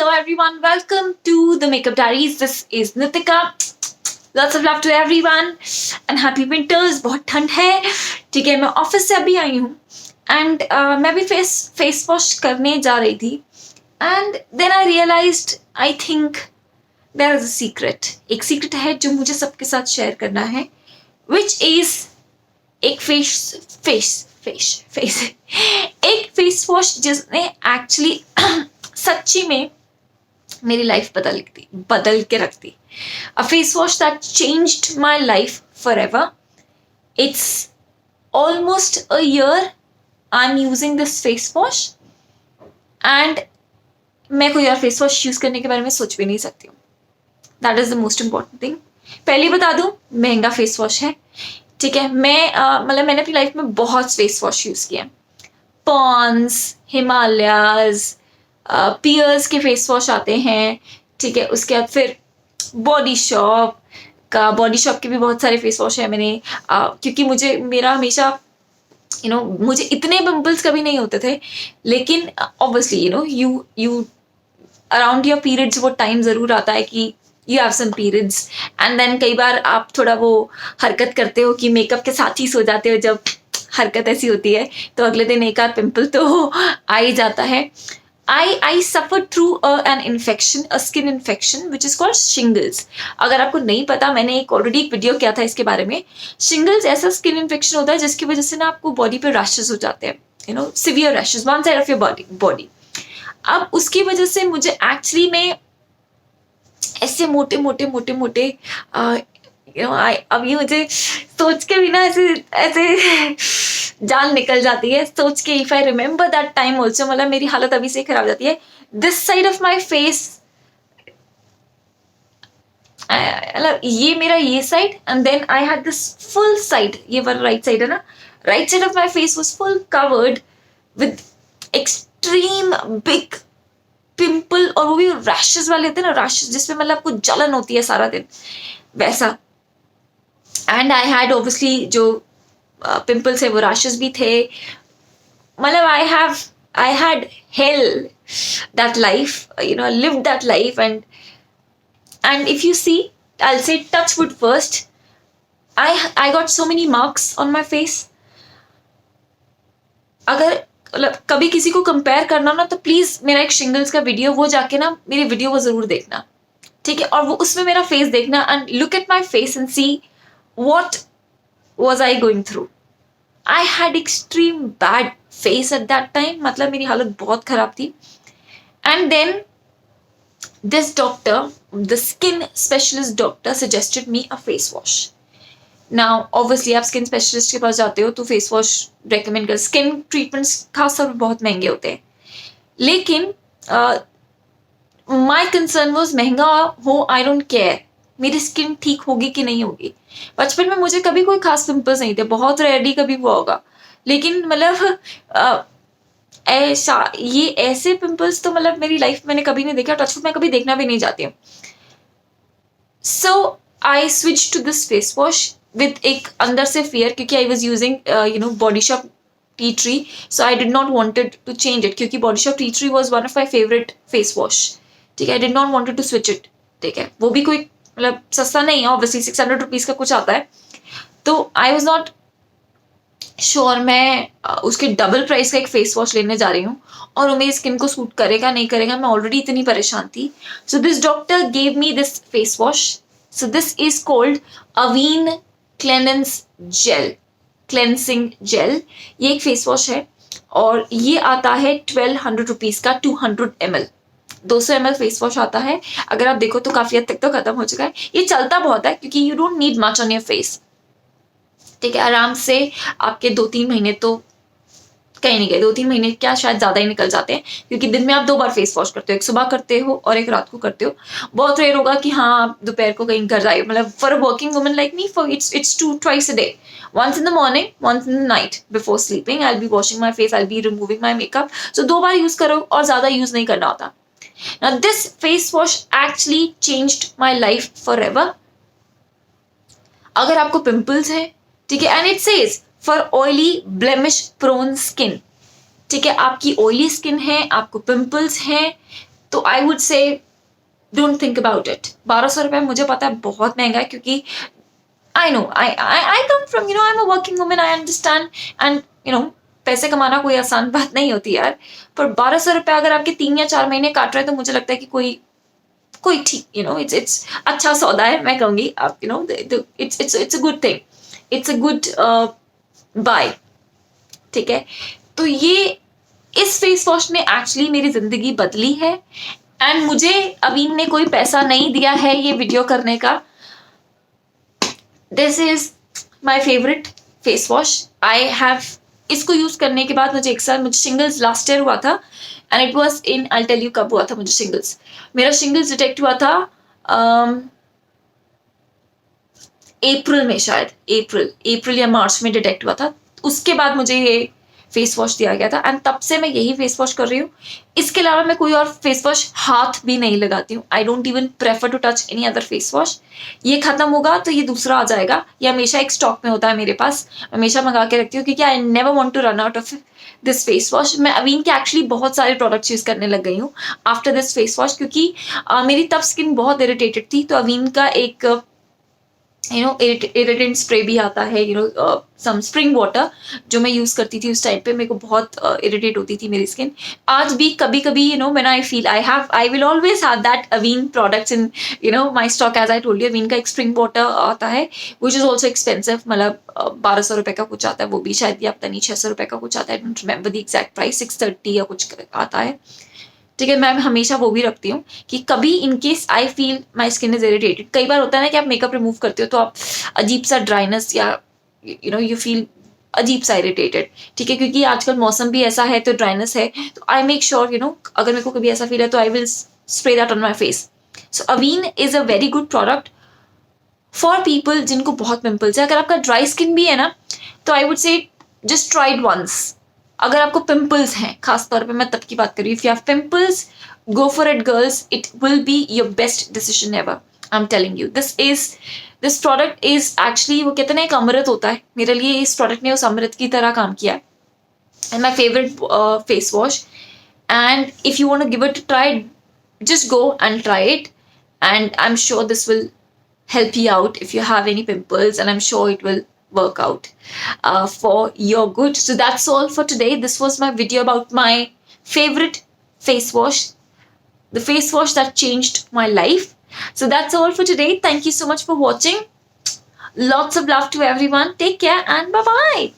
Hello everyone, welcome to the Makeup Diaries. This is Nitika. Lots of love to everyone and happy winters. बहुत ठंड है, ठीक है. मैं ऑफिस से अभी आई हूँ एंड मैं भी फेस वॉश करने जा रही थी and then I realised I think there is a secret. एक सीक्रेट है जो मुझे सबके साथ शेयर करना है, विच इज एक एक फेस वॉश जिसने एक्चुअली सच्ची में मेरी लाइफ बदल के रख दी. A face wash that changed my life forever. It's almost a year I'm using this face wash and मैं कोई और फेस वॉश यूज करने के बारे में सोच भी नहीं सकती हूँ. That is the most important thing. पहले बता दूँ, महंगा फेस वॉश है, ठीक है. मैंने अपनी लाइफ में बहुत फेस वॉश यूज किया. पॉन्स, हिमालयाज, पियर्स के फेस वॉश आते हैं, ठीक है. उसके बाद फिर बॉडी शॉप के भी बहुत सारे फेस वॉश है मैंने, क्योंकि मेरा हमेशा मुझे इतने पिंपल्स कभी नहीं होते थे, लेकिन obviously you around your periods वो टाइम ज़रूर आता है कि you have some periods and then कई बार आप थोड़ा वो हरकत करते हो कि मेकअप के साथ ही सो जाते हो. जब हरकत ऐसी होती है तो अगले दिन एक आध पिंपल तो आ ही जाता है. I suffered through a skin infection which is called shingles. अगर आपको नहीं पता, मैंने ऑलरेडी एक वीडियो किया था इसके बारे में. शिंगल्स ऐसा स्किन इन्फेक्शन होता है जिसकी वजह से ना आपको बॉडी पे रैशेस हो जाते हैं, severe rashes one side of your body. अब उसकी वजह से मुझे एक्चुअली में ऐसे मोटे अब ये मुझे सोच के भी ना ऐसे जान निकल जाती है सोच के. If I remember that time also, मतलब मेरी हालत अभी से खराब जाती है. This side of my face, मतलब ये मेरा ये side and then I had this full side, ये वाला राइट साइड है ना, right side of my face was full covered with extreme big pimple. और वो भी रैशेस वाले होते हैं ना, रैशेस जिसमें मतलब आपको जलन होती है सारा दिन, वैसा. एंड आई हैड ऑब्वियसली जो पिंपल्स है वो रैशेस भी थे. मतलब I had hell that life, live that life. And if you see, I'll say touch wood first, I got so many marks on my face. अगर मतलब कभी किसी को कंपेयर करना ना, तो प्लीज मेरा एक शिंगल्स का वीडियो, वो जाके ना मेरी वीडियो वो जरूर देखना, ठीक है. और वो उसमें मेरा फेस देखना and look at my face and see what was I going through. I had extreme bad face at that time. मतलब मेरी हालत बहुत खराब थी. And then this doctor, the skin specialist doctor, suggested me a face wash. Now obviously आप skin specialist के पास जाते हो तो face wash recommend कर. Skin treatments खास तौर पर बहुत महंगे होते हैं, लेकिन my concern was महंगा हो, I don't care, मेरी स्किन ठीक होगी कि नहीं होगी. बचपन में मुझे कभी कोई खास पिंपल्स नहीं थे, बहुत रेयरली कभी हुआ होगा, लेकिन मतलब ऐसा ये ऐसे पिंपल्स तो मतलब मेरी लाइफ मैंने कभी नहीं देखा. टचवुड मैं कभी देखना भी नहीं चाहती हूँ. So I switch to this face wash with एक अंदर से फियर, क्योंकि I was using Body Shop tea tree. So I did not wanted to change it, क्योंकि Body Shop tea tree was one of my favourite face wash, ठीक है. I did not wanted to switch it, ठीक है. वो भी कोई मतलब सस्ता नहीं है, ऑब्वियसली 600 रुपीज का कुछ आता है. तो आई वॉज नॉट श्योर मैं उसके डबल प्राइस का एक फेस वॉश लेने जा रही हूँ और वो मेरी स्किन को सूट करेगा नहीं करेगा. मैं ऑलरेडी इतनी परेशान थी. So this doctor gave me this face wash. So this is called Aveeno cleansing gel. ये एक फेस वॉश है और ये आता है 1200 रुपीज का 200 ml. 200 ml फेस वॉश आता है. अगर आप देखो तो काफी हद तक तो खत्म हो चुका है. ये चलता बहुत है क्योंकि you don't need much on your face, ठीक है. आराम से आपके 2-3 महीने तो कहीं नहीं गए, 2-3 महीने क्या शायद ज्यादा ही निकल जाते हैं, क्योंकि दिन में आप 2 बार फेस वॉश करते हो, एक सुबह करते हो और एक रात को करते हो. बहुत रेयर होगा कि हाँ आप दोपहर को कहीं घर जाए. मतलब for a working woman like me, for its 2 twice a day, once in the morning, once in the night before sleeping. I'll be washing my face, I'll be removing my makeup. So 2 bar use करो और ज्यादा use नहीं करना होता. Now this face wash actually changed my life forever. अगर आपको pimples है, ठीक है, and it says for oily blemish prone skin, ठीक है. आपकी ऑयली स्किन है, आपको पिंपल्स हैं, तो आई वुड से डोंट थिंक अबाउट इट. 1200 रुपये मुझे पता है बहुत महंगा है, क्योंकि I know I come from I am a working woman, I understand. And पैसे कमाना कोई आसान बात नहीं होती यार. पर 1200 रुपये अगर आपके 3 या 4 महीने काट रहे हैं तो मुझे लगता है कि कोई ठीक इट्स अच्छा सौदा है, मैं कहूँगी. आप it's a good thing, it's a good buy. ठीक है. तो ये इस फेस वॉश ने एक्चुअली मेरी जिंदगी बदली है. एंड मुझे अवीन ने कोई पैसा नहीं दिया है ये वीडियो करने का. This is my favourite face wash. I have इसको यूज करने के बाद मुझे एक साल मुझे शिंगल्स लास्ट ईयर हुआ था. And it was in, I tell you कब हुआ था मुझे शिंगल्स. मेरा शिंगल्स डिटेक्ट हुआ था अप्रैल में, शायद अप्रैल या मार्च में डिटेक्ट हुआ था. उसके बाद मुझे ये फेस वॉश दिया गया था. एंड तब से मैं यही फेस वॉश कर रही हूँ. इसके अलावा मैं कोई और फेस वॉश हाथ भी नहीं लगाती हूँ. I don't even prefer to touch any other face wash. ये खत्म होगा तो ये दूसरा आ जाएगा. ये हमेशा एक स्टॉक में होता है मेरे पास, हमेशा मंगा के रखती हूँ, क्योंकि I never want to run out of this face wash. मैं अवीन के एक्चुअली बहुत सारे प्रोडक्ट्स यूज करने लग गई हूँ आफ्टर दिस फेस वॉश, क्योंकि मेरी तब स्किन बहुत इरिटेटेड थी. तो अवीन का एक इरिटेंट स्प्रे भी आता है, सम स्प्रिंग वाटर, जो मैं यूज करती थी उस टाइम पे. मेरे को बहुत इरिटेट होती थी मेरी स्किन. आज भी कभी कभी when I feel I will always have that Avene products in my stock. As I told you, Avene का एक स्प्रिंग वाटर आता है विच इज ऑल्सो एक्सपेंसिव. मतलब 1200 रुपये का कुछ आता है, वो भी शायद, या पता नहीं 600 रुपये का कुछ आता है. I don't remember the exact price, 630 या कुछ आता है. ठीक है. मैं हमेशा वो भी रखती हूँ कि कभी in case I feel my skin is irritated. कई बार होता है ना कि आप मेकअप रिमूव करते हो तो आप अजीब सा ड्राइनेस या यू फील अजीब सा इरिटेटेड. ठीक है. क्योंकि आजकल मौसम भी ऐसा है तो ड्राइनेस है. तो आई मेक श्योर अगर मेरे को कभी ऐसा फील है तो I will spray that on my face. So अवीन is a very good product for people जिनको बहुत पिंपल्स है. अगर आपका ड्राई स्किन भी है ना तो I would say just try it once. अगर आपको पिंपल्स हैं, खास तौर पे मैं तब की बात कर रही हूँ, if you have pimples, go for it girls. It will be your best decision ever. I am telling you, this product is actually, वो कहते हैं एक अमृत होता है. मेरे लिए इस प्रोडक्ट ने उस अमृत की तरह काम किया है. And my favourite face wash. And if you want to give it a try, just go and try it, and I'm sure this will help you out if you have any pimples, and I'm sure it will work out for your good. So that's all for today. This was my video about my favorite face wash, the face wash that changed my life. So that's all for today. Thank you so much for watching. Lots of love to everyone. Take care and bye bye.